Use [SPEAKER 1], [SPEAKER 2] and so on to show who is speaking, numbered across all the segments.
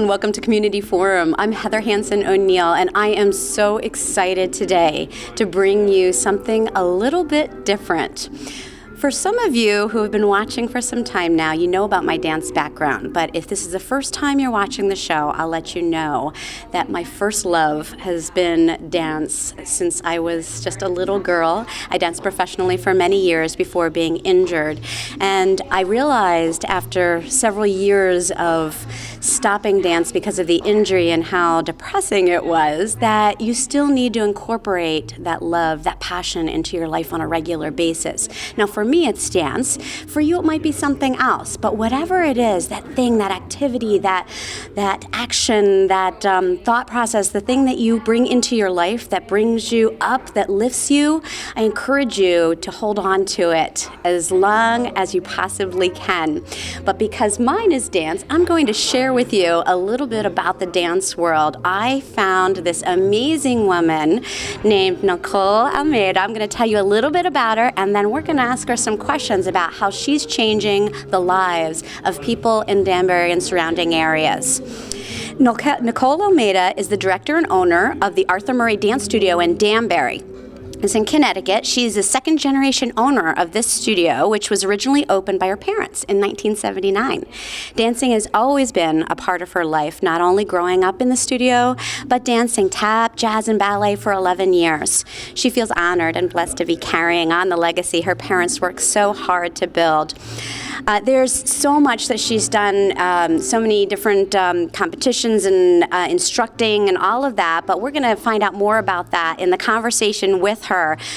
[SPEAKER 1] and welcome to Community Forum. I'm Heather Hansen O'Neill, and I am so excited today to bring you something a little bit different. For some of you who have been watching for some time now, you know about my dance background, but if this is the first time you're watching the show, I'll let you know that my first love has been dance since I was just a little girl. I danced professionally for many years before being injured, and I realized after several years of stopping dance because of the injury and how depressing it was, that you still need to incorporate that love, that passion into your life on a regular basis. Now, for me, it's dance. For you, it might be something else. But whatever it is, that thing, that activity, that action, that thought process, the thing that you bring into your life that brings you up, that lifts you, I encourage you to hold on to it as long as you possibly can. But because mine is dance, I'm going to share with you a little bit about the dance world. I found this amazing woman named Nicole Almeida. I'm going to tell you a little bit about her, and then we're going to ask her some questions about how she's changing the lives of people in Danbury and surrounding areas. Nicole Almeida is the director and owner of the Arthur Murray Dance Studio in Danbury. It's in Connecticut. She's the second-generation owner of this studio, which was originally opened by her parents in 1979. Dancing has always been a part of her life, not only growing up in the studio, but dancing tap, jazz, and ballet for 11 years. She feels honored and blessed to be carrying on the legacy her parents worked so hard to build. There's so much that she's done, so many different competitions and instructing and all of that, but we're going to find out more about that in the conversation with her.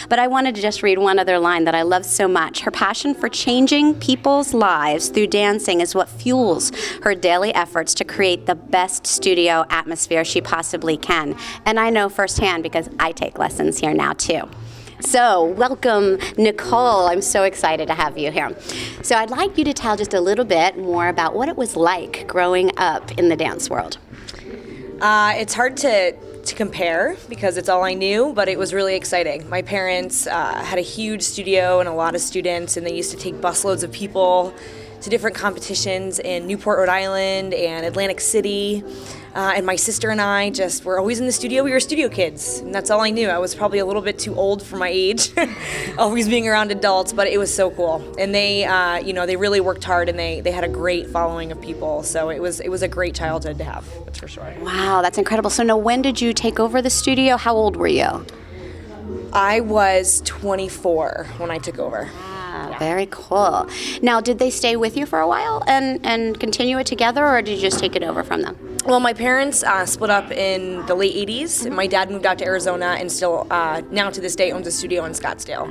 [SPEAKER 1] But I wanted to just read one other line that I love so much. Her passion for changing people's lives through dancing is what fuels her daily efforts to create the best studio atmosphere she possibly can. And I know firsthand because I take lessons here now too. So, welcome, Nicole. I'm so excited to have you here. So, I'd like you to tell just a little bit more about what it was like growing up in the dance world.
[SPEAKER 2] It's hard to compare because it's all I knew, but it was really exciting. My parents had a huge studio and a lot of students, and they used to take busloads of people to different competitions in Newport, Rhode Island and Atlantic City. And my sister and I just were always in the studio. We were studio kids, and that's all I knew. I was probably a little bit too old for my age, always being around adults, but it was so cool. And they, they really worked hard, and they had a great following of people. So it was a great childhood to have, that's for sure.
[SPEAKER 1] Wow, that's incredible. So now, when did you take over the studio? How old were you?
[SPEAKER 2] I was 24 when I took over.
[SPEAKER 1] Yeah. Very cool. Now, did they stay with you for a while and continue it together, or did you just take it over from them?
[SPEAKER 2] Well, my parents split up in the late 80s. And my dad moved out to Arizona and still, now to this day, owns a studio in Scottsdale,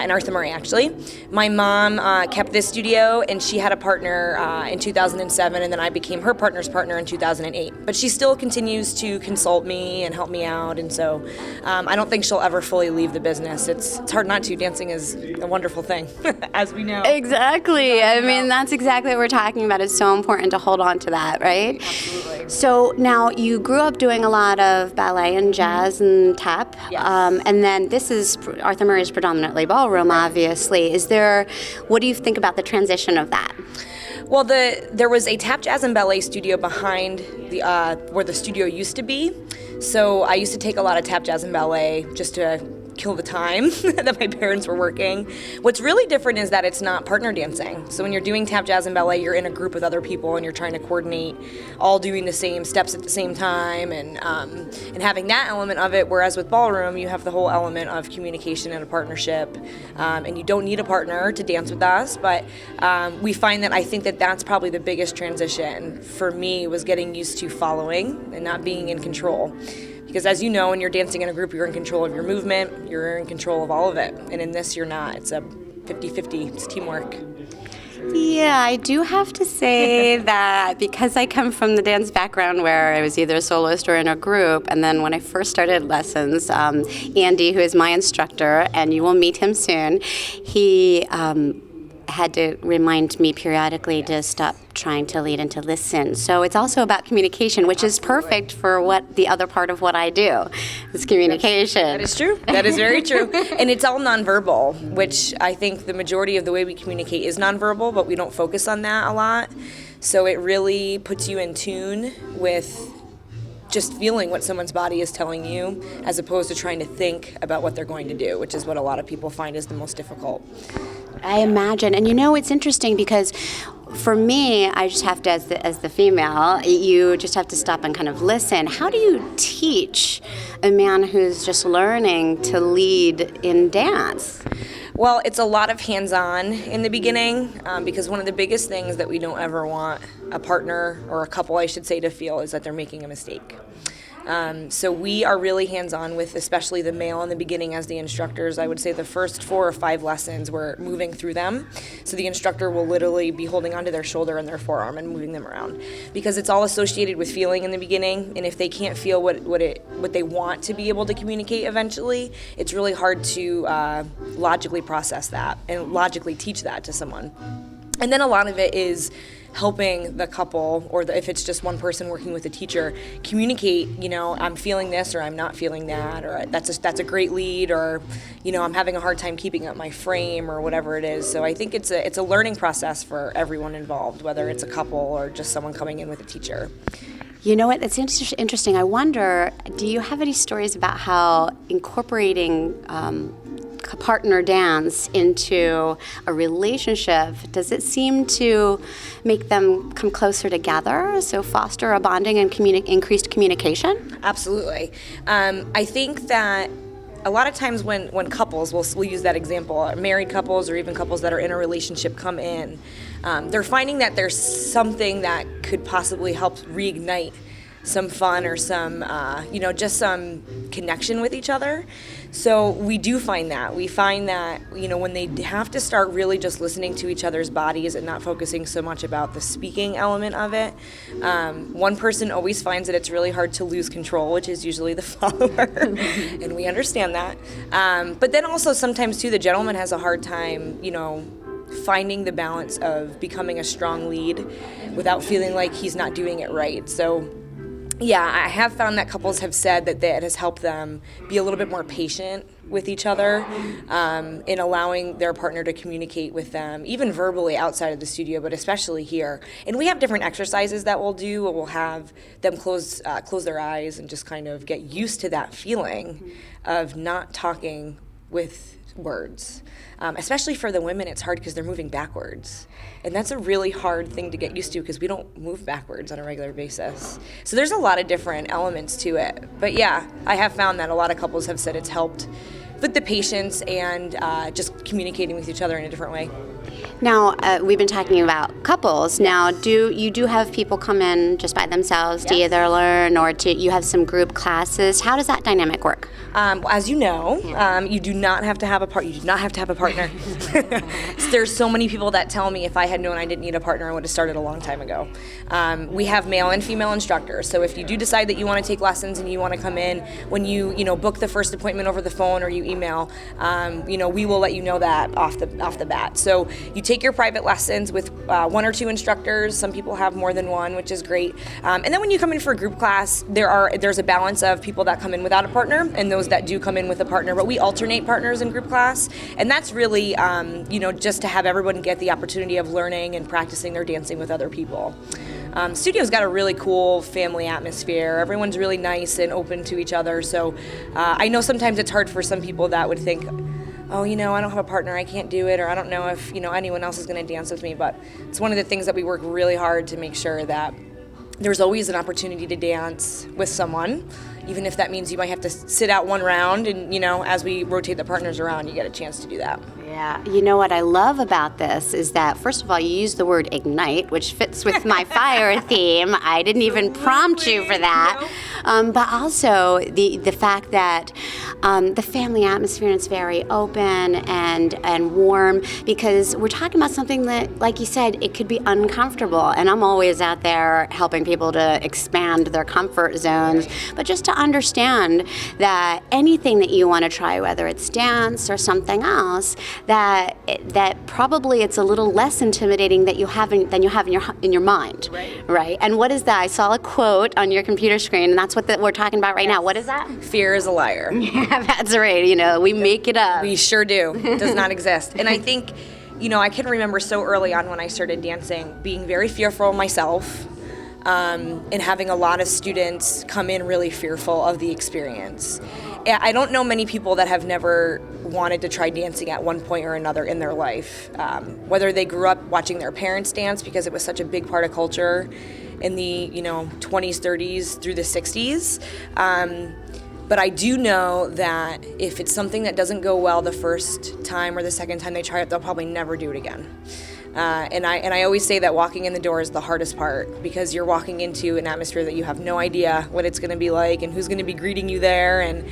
[SPEAKER 2] in Arthur Murray, actually. My mom kept this studio, and she had a partner in 2007, and then I became her partner's partner in 2008. But she still continues to consult me and help me out, and so I don't think she'll ever fully leave the business. It's hard not to. Dancing is a wonderful thing, as we know.
[SPEAKER 1] Exactly. I mean, that's exactly what we're talking about. It's so important to hold on to that, right?
[SPEAKER 2] Absolutely.
[SPEAKER 1] So now you grew up doing a lot of ballet and jazz and tap,
[SPEAKER 2] yes.
[SPEAKER 1] And then this is Arthur Murray is predominantly ballroom, obviously. What do you think about the transition of that?
[SPEAKER 2] Well, there was a tap, jazz, and ballet studio behind where the studio used to be. So I used to take a lot of tap, jazz, and ballet just to kill the time that my parents were working. What's really different is that it's not partner dancing. So when you're doing tap, jazz, and ballet, you're in a group with other people and you're trying to coordinate all doing the same steps at the same time and having that element of it, whereas with ballroom, you have the whole element of communication and a partnership, and you don't need a partner to dance with us, but we find that I think that that's probably the biggest transition for me was getting used to following and not being in control. Because as you know, when you're dancing in a group, you're in control of your movement, you're in control of all of it. And in this, you're not. It's a 50-50, it's teamwork.
[SPEAKER 1] Yeah, I do have to say that because I come from the dance background where I was either a soloist or in a group, and then when I first started lessons, Andy, who is my instructor, and you will meet him soon, he had to remind me periodically to stop trying to lead and to listen. So it's also about communication, which is perfect for what the other part of what I do is communication.
[SPEAKER 2] That is true. That is very true. And it's all nonverbal, which I think the majority of the way we communicate is nonverbal, but we don't focus on that a lot. So it really puts you in tune with just feeling what someone's body is telling you, as opposed to trying to think about what they're going to do, which is what a lot of people find is the most difficult.
[SPEAKER 1] I imagine. And it's interesting because for me, I just have to, as the female, you just have to stop and kind of listen. How do you teach a man who's just learning to lead in dance?
[SPEAKER 2] Well, it's a lot of hands-on in the beginning, because one of the biggest things that we don't ever want a partner, or a couple, I should say, to feel is that they're making a mistake. So we are really hands-on with especially the male in the beginning as the instructors. I would say the first 4 or 5 lessons we're moving through them. So the instructor will literally be holding onto their shoulder and their forearm and moving them around, because it's all associated with feeling in the beginning. And if they can't feel what they want to be able to communicate eventually, it's really hard to logically process that and logically teach that to someone. And then a lot of it is helping the couple, or if it's just one person working with a teacher, communicate, I'm feeling this, or I'm not feeling that, or that's a great lead, or, I'm having a hard time keeping up my frame, or whatever it is. So I think it's a learning process for everyone involved, whether it's a couple or just someone coming in with a teacher.
[SPEAKER 1] You know what? That's interesting. I wonder, do you have any stories about how incorporating partner dance into a relationship, does it seem to make them come closer together, so foster a bonding and increased communication?
[SPEAKER 2] Absolutely. I think that a lot of times when couples, we'll use that example, married couples or even couples that are in a relationship come in, they're finding that there's something that could possibly help reignite some fun or some, just some connection with each other. So we do find that. We find that, when they have to start really just listening to each other's bodies and not focusing so much about the speaking element of it, one person always finds that it's really hard to lose control, which is usually the follower, and we understand that. But then also sometimes, too, the gentleman has a hard time, finding the balance of becoming a strong lead without feeling like he's not doing it right. So yeah, I have found that couples have said that has helped them be a little bit more patient with each other, in allowing their partner to communicate with them, even verbally outside of the studio, but especially here. And we have different exercises that we'll do. We'll have them close their eyes and just kind of get used to that feeling of not talking with words. Especially for the women, it's hard because they're moving backwards. And that's a really hard thing to get used to because we don't move backwards on a regular basis. So there's a lot of different elements to it. But yeah, I have found that a lot of couples have said it's helped with the patience and just communicating with each other in a different way.
[SPEAKER 1] Now, we've been talking about couples. Now, do you have people come in just by themselves to either learn, or you have some group classes? How does that dynamic work?
[SPEAKER 2] As you know, you do not have to have a partner. You do not have to have a partner. There's so many people that tell me if I had known I didn't need a partner, I would have started a long time ago. We have male and female instructors. So if you do decide that you want to take lessons and you want to come in, when you book the first appointment over the phone or you email, we will let you know that off the bat. So you take your private lessons with 1 or 2 instructors. Some people have more than one, which is great. And then when you come in for a group class, there's a balance of people that come in without a partner and those that do come in with a partner. But we alternate partners in group class, and that's really just to have everyone get the opportunity of learning and practicing their dancing with other people. Studio's got a really cool family atmosphere. Everyone's really nice and open to each other. So I know sometimes it's hard for some people that would think, oh, I don't have a partner, I can't do it, or I don't know if, anyone else is going to dance with me. But it's one of the things that we work really hard to make sure that there's always an opportunity to dance with someone, even if that means you might have to sit out one round and, as we rotate the partners around, you get a chance to do that.
[SPEAKER 1] Yeah. You know what I love about this is that, first of all, you use the word ignite, which fits with my fire theme. I didn't even prompt you for that. But also the fact that the family atmosphere is very open and warm, because we're talking about something that, like you said, it could be uncomfortable. And I'm always out there helping people to expand their comfort zones, but just to understand that anything that you want to try, whether it's dance or something else, that probably it's a little less intimidating than you have in your mind, right? And what is that? I saw a quote on your computer screen, and that's what we're talking about right now. What is that?
[SPEAKER 2] Fear is a liar.
[SPEAKER 1] Yeah, that's right. We make it up.
[SPEAKER 2] We sure do. It does not exist. And I think, I can remember so early on when I started dancing, being very fearful myself, and having a lot of students come in really fearful of the experience. I don't know many people that have never wanted to try dancing at one point or another in their life, whether they grew up watching their parents dance because it was such a big part of culture in the 20s, 30s through the 60s. But I do know that if it's something that doesn't go well the first time or the second time they try it, they'll probably never do it again. And I always say that walking in the door is the hardest part, because you're walking into an atmosphere that you have no idea what it's going to be like and who's going to be greeting you there and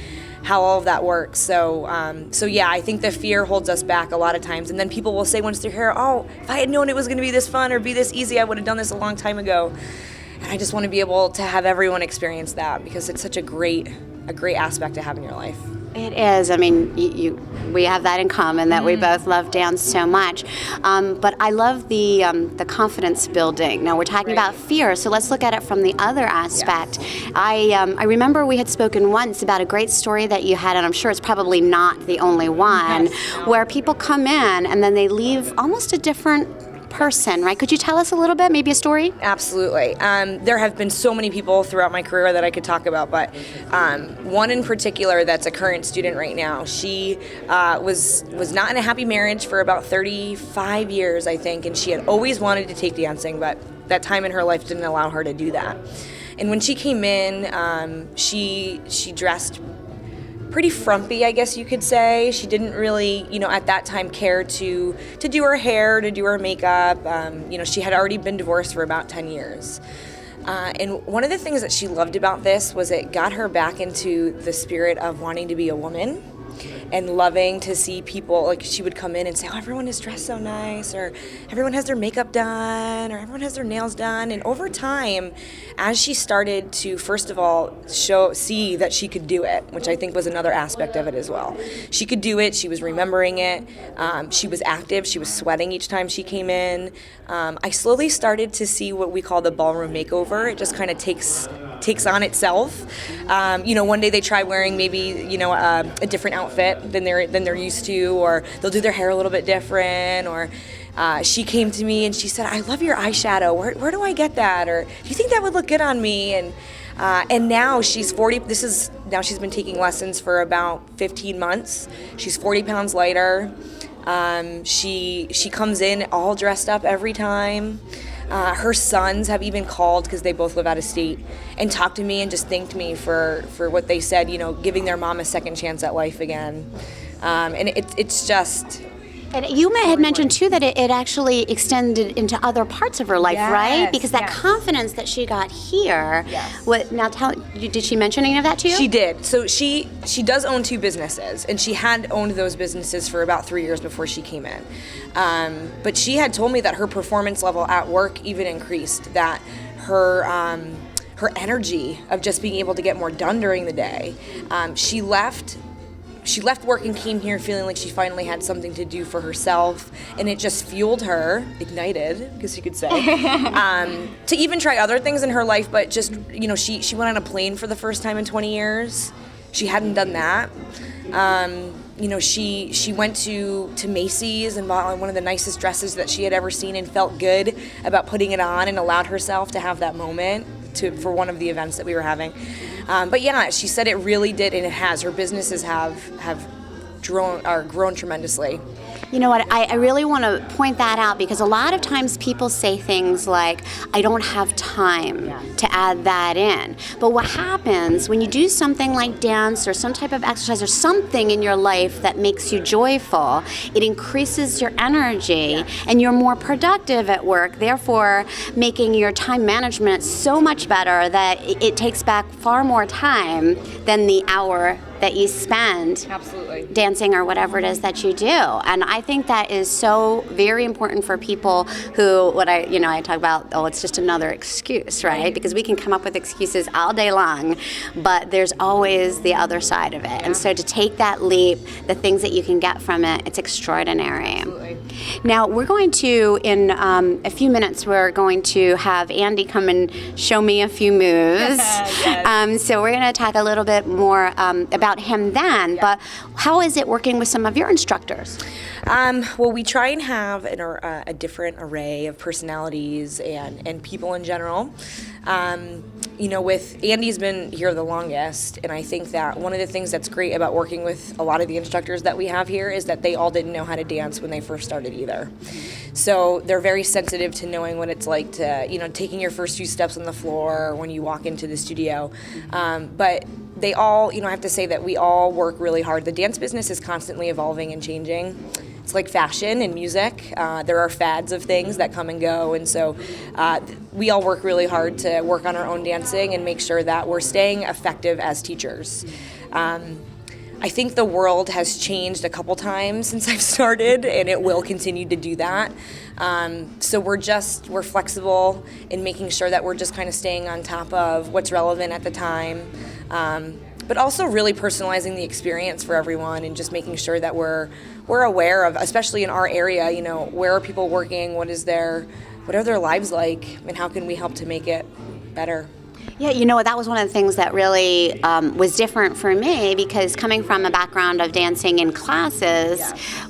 [SPEAKER 2] how all of that works. So yeah, I think the fear holds us back a lot of times. And then people will say once they're here, oh, if I had known it was going to be this fun or be this easy, I would have done this a long time ago. And I just want to be able to have everyone experience that, because it's such a great aspect to have in your life.
[SPEAKER 1] It is. I mean, we have that in common, that we both love dance so much. But I love the confidence building. Now, we're talking about fear, so let's look at it from the other aspect. Yes. I remember we had spoken once about a great story that you had, and I'm sure it's probably not the only one, where people come in and then they leave almost a different person, right? Could you tell us a little bit, maybe a story?
[SPEAKER 2] Absolutely. There have been so many people throughout my career that I could talk about, but one in particular that's a current student right now. She was not in a happy marriage for about 35 years, I think, and she had always wanted to take dancing, but that time in her life didn't allow her to do that. And when she came in, she dressed pretty frumpy, I guess you could say. She didn't really, at that time care to do her hair, to do her makeup. She had already been divorced for about 10 years. And one of the things that she loved about this was it got her back into the spirit of wanting to be a woman and loving to see people. Like, she would come in and say, oh, everyone is dressed so nice, or everyone has their makeup done, or everyone has their nails done. And over time, as she started to, first of all, see that she could do it, which I think was another aspect of it as well. She could do it. She was remembering it. She was active. She was sweating each time she came in. I slowly started to see what we call the ballroom makeover. It just kind of takes on itself. One day they try wearing maybe, a different outfit than they're used to, or they'll do their hair a little bit different, or she came to me and she said, I love your eyeshadow. Where do I get that? Or do you think that would look good on me? And now she's 40. Now she's been taking lessons for about 15 months. She's 40 pounds lighter. She comes in all dressed up every time. Her sons have even called, because they both live out of state, and talked to me and just thanked me for what they said, giving their mom a second chance at life again. And it's just...
[SPEAKER 1] And you had mentioned, too, that it actually extended into other parts of her life, right? Because that confidence that she got here. Yes. Did she mention any of that to you?
[SPEAKER 2] She did. So she does own 2 businesses, and she had owned those businesses for about 3 years before she came in. But she had told me that her performance level at work even increased, that her energy of just being able to get more done during the day. She left work and came here feeling like she finally had something to do for herself, and it just fueled her, ignited, I guess you could say, to even try other things in her life. But just, she went on a plane for the first time in 20 years. She hadn't done that. She went to Macy's and bought one of the nicest dresses that she had ever seen, and felt good about putting it on, and allowed herself to have that moment for one of the events that we were having. But yeah, she said it really did, and it has. Her businesses have grown tremendously.
[SPEAKER 1] You know what, I really want to point that out, because a lot of times people say things like, I don't have time to add that in. But what happens when you do something like dance or some type of exercise or something in your life that makes you joyful, it increases your energy and you're more productive at work, therefore making your time management so much better that it takes back far more time than the hour that you spend
[SPEAKER 2] Absolutely.
[SPEAKER 1] dancing or whatever it is that you do. And I think that is so very important for people who, I talk about, it's just another excuse, right? Because we can come up with excuses all day long, but there's always the other side of it. And so to take that leap, the things that you can get from it, it's extraordinary.
[SPEAKER 2] Absolutely.
[SPEAKER 1] Now, we're going to, in a few minutes, we're going to have Andy come and show me a few moves.
[SPEAKER 2] Yes.
[SPEAKER 1] So we're going to talk a little bit more about him then, but how is it working with some of your instructors?
[SPEAKER 2] Well, we try and have a different array of personalities and people in general. With Andy's been here the longest, and I think that one of the things that's great about working with a lot of the instructors that we have here is that they all didn't know how to dance when they first started either. So they're very sensitive to knowing what it's like to, taking your first few steps on the floor when you walk into the studio. But they all, I have to say that we all work really hard. The dance business is constantly evolving and changing. It's like fashion and music. There are fads of things that come and go, and so we all work really hard to work on our own dancing and make sure that we're staying effective as teachers. I think the world has changed a couple times since I've started, and it will continue to do that. So we're flexible in making sure that we're just kind of staying on top of what's relevant at the time. But also really personalizing the experience for everyone and just making sure that we're aware of, especially in our area, where are people working, what are their lives like, and how can we help to make it better?
[SPEAKER 1] Yeah, that was one of the things that really was different for me, because coming from a background of dancing in classes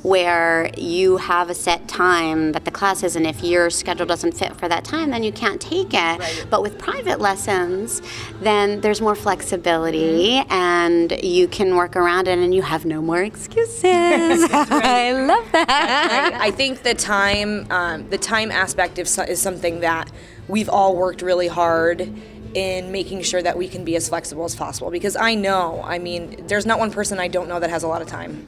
[SPEAKER 1] where you have a set time that the class is, and if your schedule doesn't fit for that time, then you can't take it.
[SPEAKER 2] Right.
[SPEAKER 1] But with private lessons, then there's more flexibility and you can work around it and you have no more excuses. I love that.
[SPEAKER 2] I think the time aspect is something that we've all worked really hard in making sure that we can be as flexible as possible, because there's not one person I don't know that has a lot of time.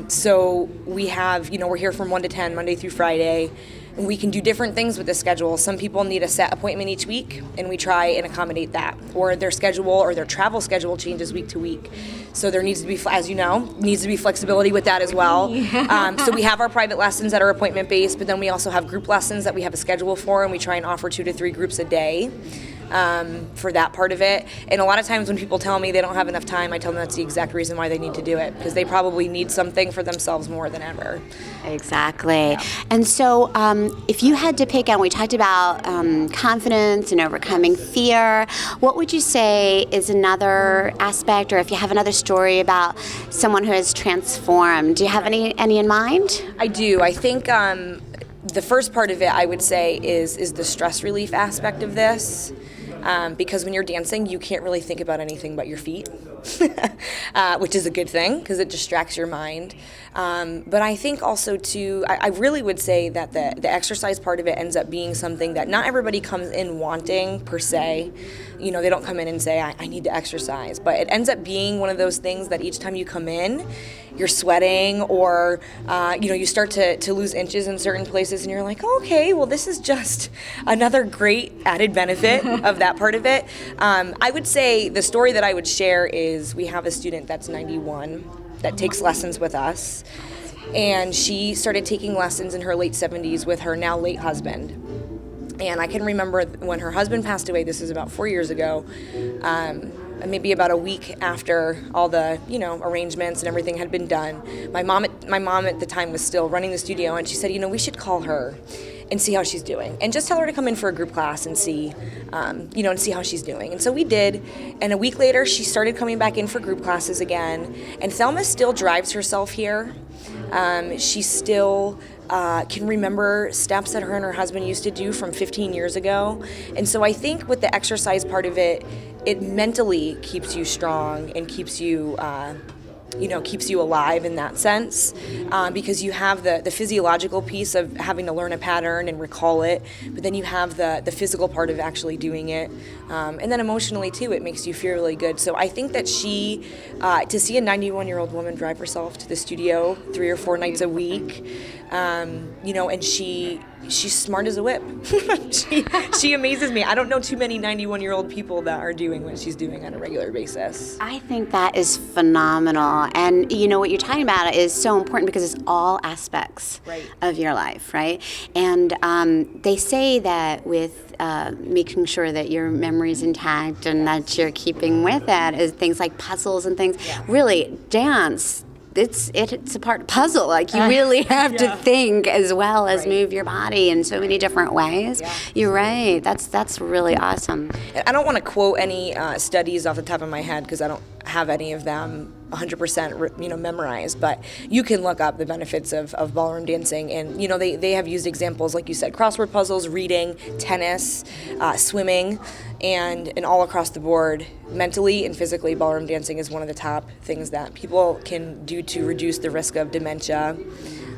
[SPEAKER 2] So we have, we're here from 1 to 10, Monday through Friday, and we can do different things with the schedule. Some people need a set appointment each week, and we try and accommodate that. Or their schedule or their travel schedule changes week to week. So there needs to be, as you know, flexibility with that as well. So we have our private lessons that are appointment-based, but then we also have group lessons that we have a schedule for, and we try and offer 2 to 3 groups a day. For that part of it. And a lot of times when people tell me they don't have enough time, I tell them that's the exact reason why they need to do it, because they probably need something for themselves more than ever.
[SPEAKER 1] Exactly. Yeah. And so if you had to pick, and we talked about confidence and overcoming fear, what would you say is another aspect, or if you have another story about someone who has transformed, do you have any in mind?
[SPEAKER 2] I do. I think the first part of it, I would say, is the stress relief aspect of this. Because when you're dancing, you can't really think about anything but your feet, which is a good thing because it distracts your mind. But I think also, too, I really would say that the exercise part of it ends up being something that not everybody comes in wanting, per se. They don't come in and say, I need to exercise. But it ends up being one of those things that each time you come in, you're sweating, or you start to lose inches in certain places, and you're like, okay, well, this is just another great added benefit of that part of it. I would say the story that I would share is we have a student that's 91 that takes lessons with us, and she started taking lessons in her late 70s with her now late husband. And I can remember when her husband passed away, this is about 4 years ago, maybe about a week after all the arrangements and everything had been done. My mom at the time was still running the studio, and she said, we should call her and see how she's doing, and just tell her to come in for a group class and see, and see how she's doing. And so we did, and a week later she started coming back in for group classes again. And Thelma still drives herself here. She still can remember steps that her and her husband used to do from 15 years ago. And so I think with the exercise part of it, it mentally keeps you strong and keeps you alive in that sense, because you have the physiological piece of having to learn a pattern and recall it, but then you have the physical part of actually doing it, and then emotionally too, it makes you feel really good. So I think that she, to see a 91-year-old woman drive herself to the studio 3 or 4 nights a week, and she she's smart as a whip. She amazes me. I don't know too many 91-year-old people that are doing what she's doing on a regular basis.
[SPEAKER 1] I think that is phenomenal. And you know what you're talking about is so important because it's all aspects of your life, right? And they say that with making sure that your memory's intact and that you're keeping with it is things like puzzles and things. Yeah. Really, dance, it's a part of the puzzle. Like you really have to think as well as move your body in so many different ways. Yeah. You're right. That's really awesome.
[SPEAKER 2] I don't want to quote any studies off the top of my head because I don't have any of them 100% memorized, but you can look up the benefits of ballroom dancing, and they have used examples like you said, crossword puzzles, reading, tennis, swimming, and all across the board, mentally and physically, ballroom dancing is one of the top things that people can do to reduce the risk of dementia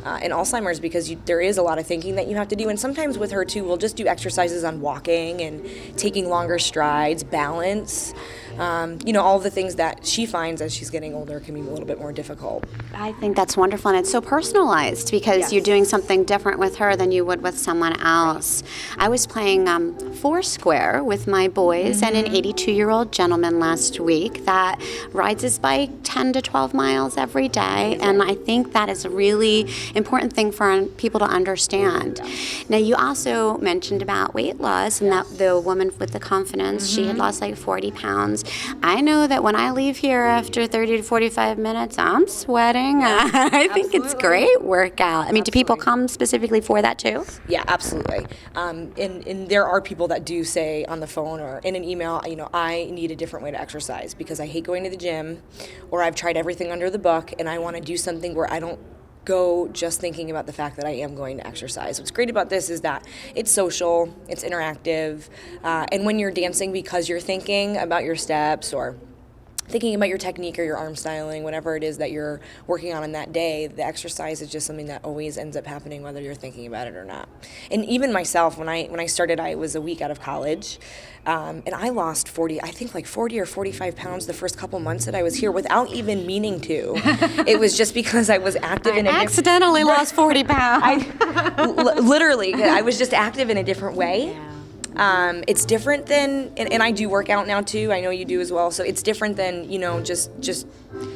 [SPEAKER 2] and Alzheimer's, because there is a lot of thinking that you have to do. And sometimes with her too, we'll just do exercises on walking and taking longer strides, balance. All the things that she finds as she's getting older can be a little bit more difficult.
[SPEAKER 1] I think that's wonderful, and it's so personalized because you're doing something different with her than you would with someone else. I was playing Foursquare with my boys and an 82-year-old gentleman last week that rides his bike 10 to 12 miles every day, and I think that is a really important thing for people to understand. Now, you also mentioned about weight loss and that the woman with the confidence, she had lost like 40 pounds. I know that when I leave here after 30 to 45 minutes, I'm sweating. I think it's great workout. I mean, do people come specifically for that too?
[SPEAKER 2] Yeah, absolutely. And there are people that do say on the phone or in an email, I need a different way to exercise because I hate going to the gym, or I've tried everything under the book and I want to do something where I don't go just thinking about the fact that I am going to exercise. What's great about this is that it's social, it's interactive, and when you're dancing, because you're thinking about your steps or thinking about your technique or your arm styling, whatever it is that you're working on that day, the exercise is just something that always ends up happening whether you're thinking about it or not. And even myself, when I started, I was a week out of college, and I lost 40 or 45 pounds the first couple months that I was here without even meaning to. It was just because I was active in a
[SPEAKER 1] accidentally lost 40 pounds.
[SPEAKER 2] Literally, I was just active in a different way. Yeah. It's different than, and I do work out now too, I know you do as well, so it's different than, just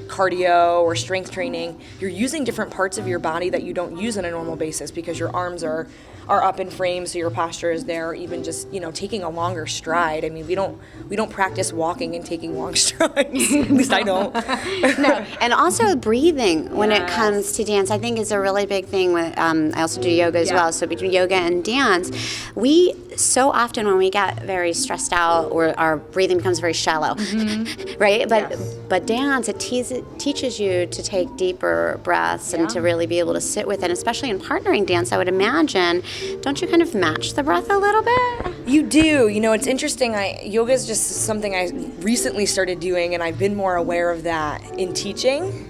[SPEAKER 2] cardio or strength training. You're using different parts of your body that you don't use on a normal basis because your arms are up in frame, so your posture is there, or even just, taking a longer stride. I mean, we don't practice walking and taking long strides. At least I don't.
[SPEAKER 1] No, and also breathing when it comes to dance, I think is a really big thing. I also do yoga as well, so between yoga and dance, we so often when we get very stressed out or our breathing becomes very shallow, right? But dance, it teaches you to take deeper breaths and to really be able to sit with it, especially in partnering dance, I would imagine. Don't you kind of match the breath a little bit?
[SPEAKER 2] You do. It's interesting. Yoga is just something I recently started doing, and I've been more aware of that in teaching.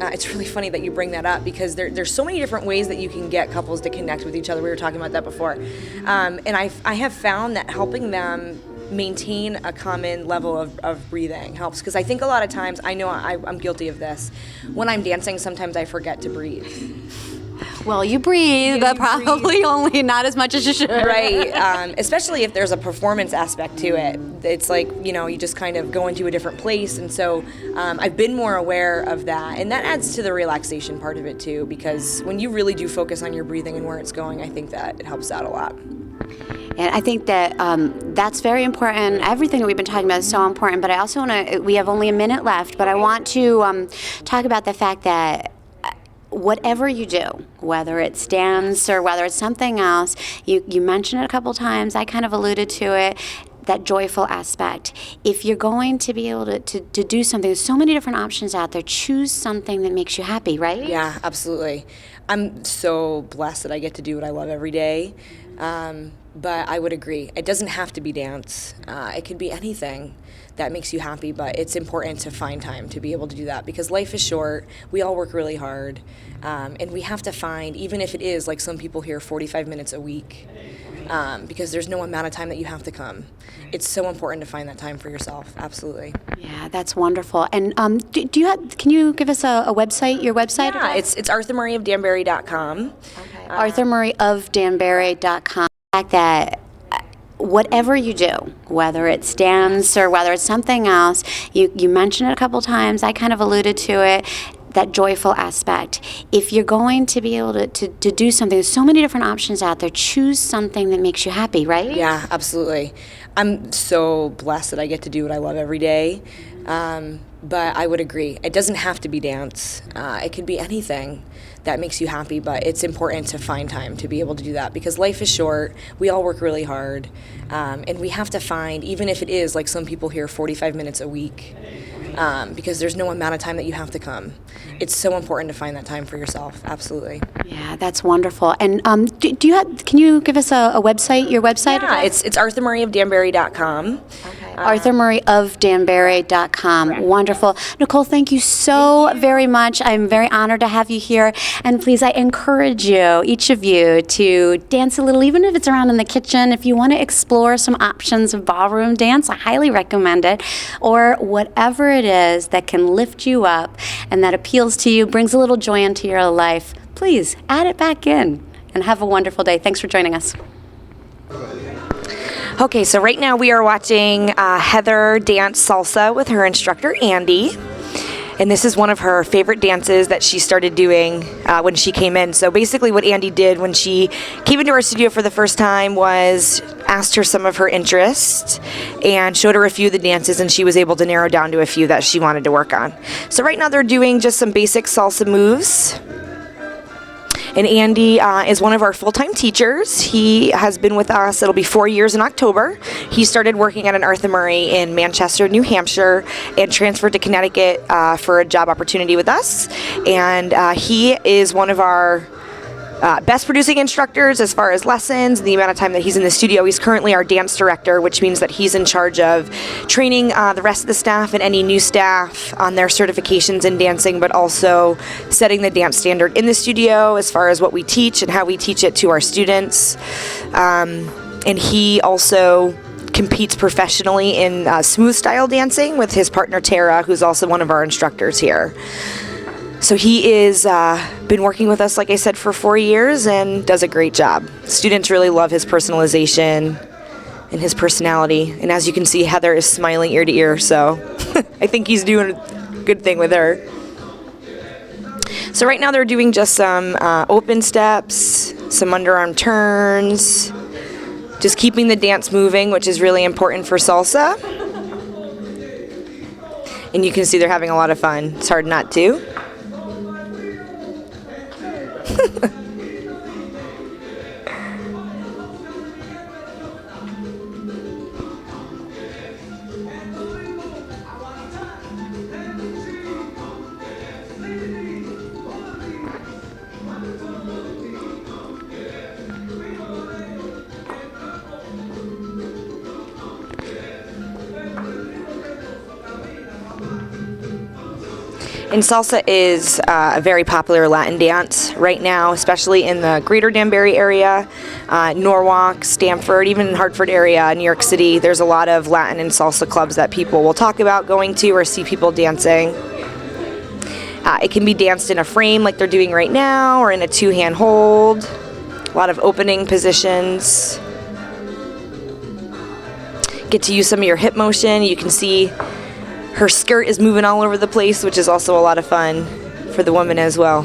[SPEAKER 2] It's really funny that you bring that up because there's so many different ways that you can get couples to connect with each other. We were talking about that before. And I have found that helping them maintain a common level of breathing helps, because I think a lot of times, I know I'm guilty of this, when I'm dancing, sometimes I forget to breathe.
[SPEAKER 1] Well, you breathe, but probably only not as much as you should.
[SPEAKER 2] Right, especially if there's a performance aspect to it. It's like, you just kind of go into a different place, and so I've been more aware of that, and that adds to the relaxation part of it too, because when you really do focus on your breathing and where it's going, I think that it helps out a lot.
[SPEAKER 1] And I think that that's very important. Everything that we've been talking about is so important, but I also want to, we have only a minute left, but I want to talk about the fact that whatever you do, whether it's dance or whether it's something else, you mentioned it a couple times, I kind of alluded to it, that joyful aspect. If you're going to be able to do something, there's so many different options out there, choose something that makes you happy, right?
[SPEAKER 2] Yeah, absolutely. I'm so blessed that I get to do what I love every day. But I would agree. It doesn't have to be dance. It could be anything that makes you happy, but it's important to find time to be able to do that because life is short. We all work really hard, and we have to find, even if it is, like some people here, 45 minutes a week, because there's no amount of time that you have to come. It's so important to find that time for yourself. Absolutely.
[SPEAKER 1] Yeah, that's wonderful. And can you give us a website, your website?
[SPEAKER 2] Yeah, it's arthurmarieofdanbury.com.
[SPEAKER 1] Okay. ArthurMurrayofDanbury.com. The fact that whatever you do, whether it's dance or whether it's something else, you mentioned it a couple times, I kind of alluded to it, that joyful aspect. If you're going to be able to do something, there's so many different options out there. Choose something that makes you happy, right?
[SPEAKER 2] Yeah, absolutely. I'm so blessed that I get to do what I love every day. But I would agree. It doesn't have to be dance. It could be anything that makes you happy, but it's important to find time to be able to do that because life is short. We all work really hard. And we have to find, even if it is, like some people here, 45 minutes a week, because there's no amount of time that you have to come. It's so important to find that time for yourself. Absolutely.
[SPEAKER 1] Yeah, that's wonderful. And do you have? Can you give us a website? Your website?
[SPEAKER 2] Yeah, it's ArthurMurrayofDanbury.com.
[SPEAKER 1] Okay. ArthurMurrayofDanbury.com. Wonderful. Nicole, thank you so very much. I'm very honored to have you here. And please, I encourage you, each of you, to dance a little, even if it's around in the kitchen. If you want to explore some options of ballroom dance, I highly recommend it. Or whatever it is that can lift you up and that appeals to you, brings a little joy into your life, please add it back in and have a wonderful day. Thanks for joining us.
[SPEAKER 2] Okay, so right now we are watching Heather dance salsa with her instructor, Andy. And this is one of her favorite dances that she started doing when she came in. So basically what Andy did when she came into our studio for the first time was asked her some of her interests and showed her a few of the dances, and she was able to narrow down to a few that she wanted to work on. So right now they're doing just some basic salsa moves. And Andy is one of our full-time teachers. He has been with us, it'll be 4 years in October. He started working at an Arthur Murray in Manchester, New Hampshire, and transferred to Connecticut for a job opportunity with us. And he is one of our best producing instructors as far as lessons, the amount of time that he's in the studio. He's currently our dance director, which means that he's in charge of training the rest of the staff and any new staff on their certifications in dancing, but also setting the dance standard in the studio as far as what we teach and how we teach it to our students. And he also competes professionally in smooth style dancing with his partner Tara, who's also one of our instructors here. So he is been working with us, like I said, for 4 years and does a great job. Students really love his personalization and his personality. And as you can see, Heather is smiling ear to ear, so I think he's doing a good thing with her. So right now they're doing just some open steps, some underarm turns, just keeping the dance moving, which is really important for salsa. And you can see they're having a lot of fun. It's hard not to. And salsa is a very popular Latin dance right now, especially in the greater Danbury area, Norwalk, Stamford, even in Hartford area, New York City. There's a lot of Latin and salsa clubs that people will talk about going to or see people dancing. It can be danced in a frame like they're doing right now, or in a two-hand hold. A lot of opening positions. Get to use some of your hip motion. You can see her skirt is moving all over the place, which is also a lot of fun for the woman as well.